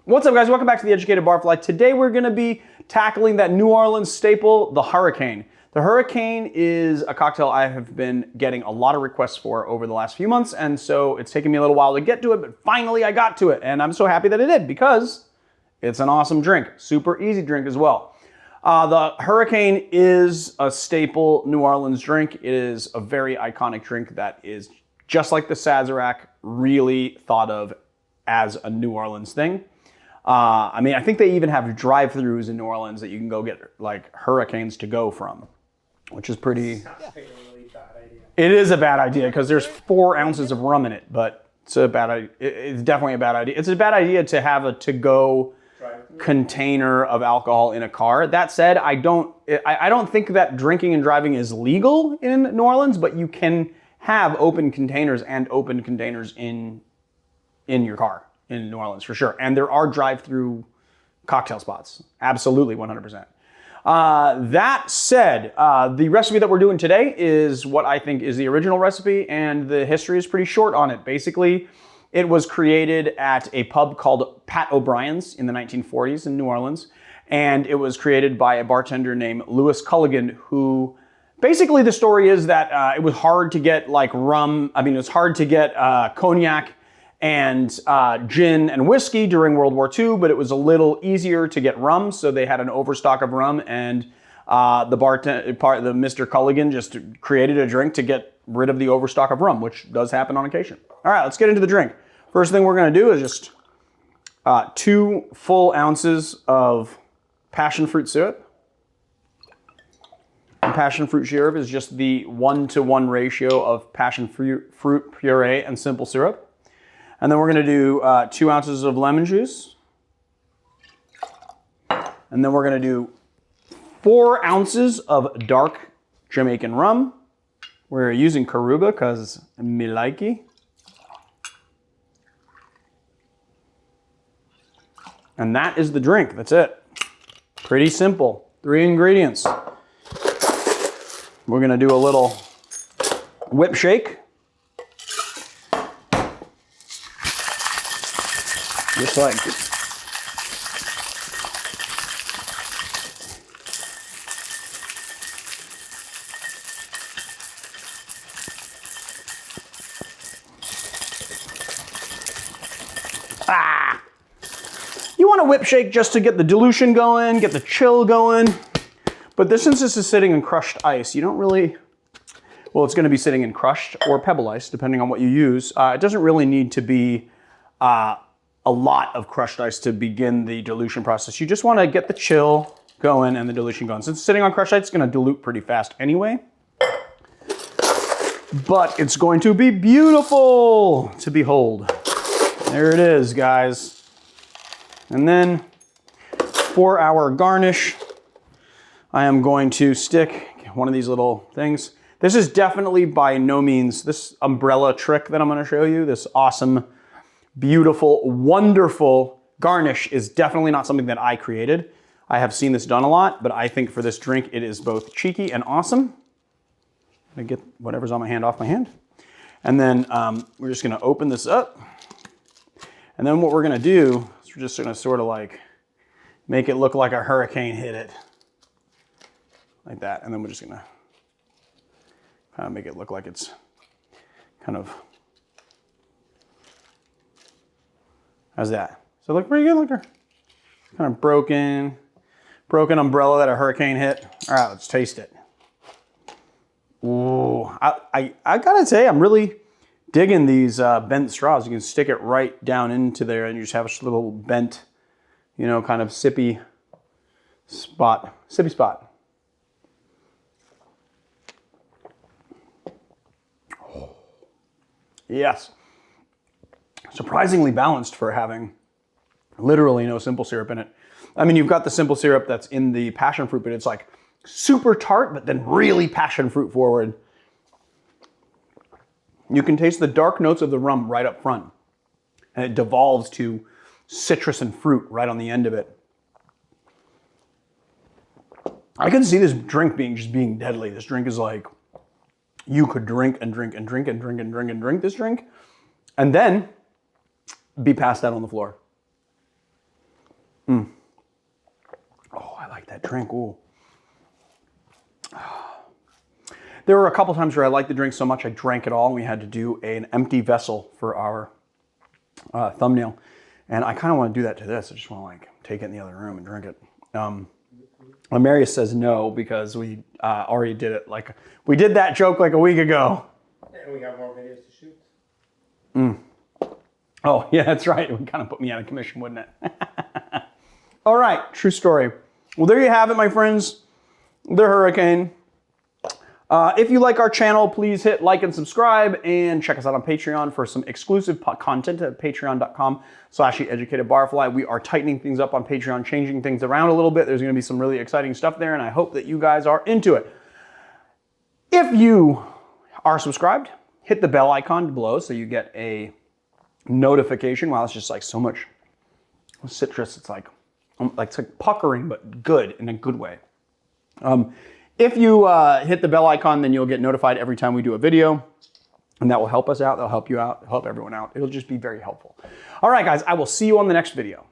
What's up, guys? Welcome back to The Educated Barfly. Today we're going to be tackling that New Orleans staple, the Hurricane. The Hurricane is a cocktail I have been getting a lot of requests for over the last few months, and so it's taken me a little while to get to it, but finally I got to it, and I'm so happy that I did because it's an awesome drink. Super easy drink as well. The Hurricane is a staple New Orleans drink. It is a very iconic drink that is just like the Sazerac, really thought of as a New Orleans thing. I mean, I think they even have drive-thrus in New Orleans that you can go get like Hurricanes to go from, which is pretty... It is a bad idea because there's 4 ounces of rum in it, but it's a bad idea. It's definitely a bad idea. It's a bad idea to have a to-go container of alcohol in a car. That said, I don't think that drinking and driving is legal in New Orleans, but you can have open containers and open containers in your car in New Orleans for sure. And there are drive-through cocktail spots. Absolutely, 100%. That said, the recipe that we're doing today is what I think is the original recipe, and the history is pretty short on it. Basically, it was created at a pub called Pat O'Brien's in the 1940s in New Orleans, and it was created by a bartender named Louis Culligan, who basically the story is that it was hard to get like rum. I mean, it was hard to get cognac and gin and whiskey during World War II, but it was a little easier to get rum, so they had an overstock of rum, and Mr. Culligan just created a drink to get rid of the overstock of rum, which does happen on occasion. All right, let's get into the drink. First thing we're gonna do is just 2 full ounces of passion fruit syrup. And passion fruit syrup is just the 1-to-1 ratio of passion fruit puree and simple syrup. And then we're gonna do 2 ounces of lemon juice. And then we're gonna do 4 ounces of dark Jamaican rum. We're using Caruba because me likey. And that is the drink, that's it. Pretty simple, 3 ingredients. We're gonna do a little whip shake. Just like you want a whip shake just to get the dilution going, get the chill going. But since this is sitting in crushed ice, you don't really, well, it's gonna be sitting in crushed or pebble ice, depending on what you use. It doesn't really need to be a lot of crushed ice to begin the dilution process. You just wanna get the chill going and the dilution going. Since it's sitting on crushed ice, it's gonna dilute pretty fast anyway. But it's going to be beautiful to behold. There it is, guys. And then for our garnish, I am going to stick one of these little things. This is definitely by no means this umbrella trick that I'm gonna show you, this awesome, beautiful, wonderful garnish is definitely not something that I created. I have seen this done a lot, but I think for this drink, it is both cheeky and awesome. I'm gonna get whatever's on my hand off my hand. And then we're just gonna open this up. And then what we're gonna do is we're just gonna sort of like make it look like a hurricane hit it. Like that. And then we're just gonna kind of make it look like it's kind of, how's that? So look pretty good, look there. Kind of broken umbrella that a hurricane hit. All right, let's taste it. Ooh, I gotta say, I'm really digging these bent straws. You can stick it right down into there and you just have a little bent, you know, kind of sippy spot. Oh. Yes. Surprisingly balanced for having literally no simple syrup in it. I mean, you've got the simple syrup that's in the passion fruit, but it's like super tart, but then really passion fruit forward. You can taste the dark notes of the rum right up front, and it devolves to citrus and fruit right on the end of it. I can see this drink being deadly. This drink is like, you could drink and drink and drink and drink and drink and drink this drink, and then be passed out on the floor. Oh, I like that drink. Ooh. There were a couple times where I liked the drink so much I drank it all, and we had to do an empty vessel for our thumbnail. And I kind of want to do that to this. I just want to like take it in the other room and drink it. Marius says no because we already did it. Like we did that joke like a week ago. And we got more videos to shoot. Oh yeah, that's right. It would kind of put me out of commission, wouldn't it? All right, true story. Well, there you have it, my friends. The Hurricane. If you like our channel, please hit like and subscribe, and check us out on Patreon for some exclusive content at patreon.com/educatedbarfly. We are tightening things up on Patreon, changing things around a little bit. There's going to be some really exciting stuff there, and I hope that you guys are into it. If you are subscribed, hit the bell icon below so you get a notification. Wow, it's just like so much citrus. It's like puckering, but good, in a good way. If you hit the bell icon, then you'll get notified every time we do a video, and that will help us out. That'll help you out, help everyone out. It'll just be very helpful. All right, guys, I will see you on the next video.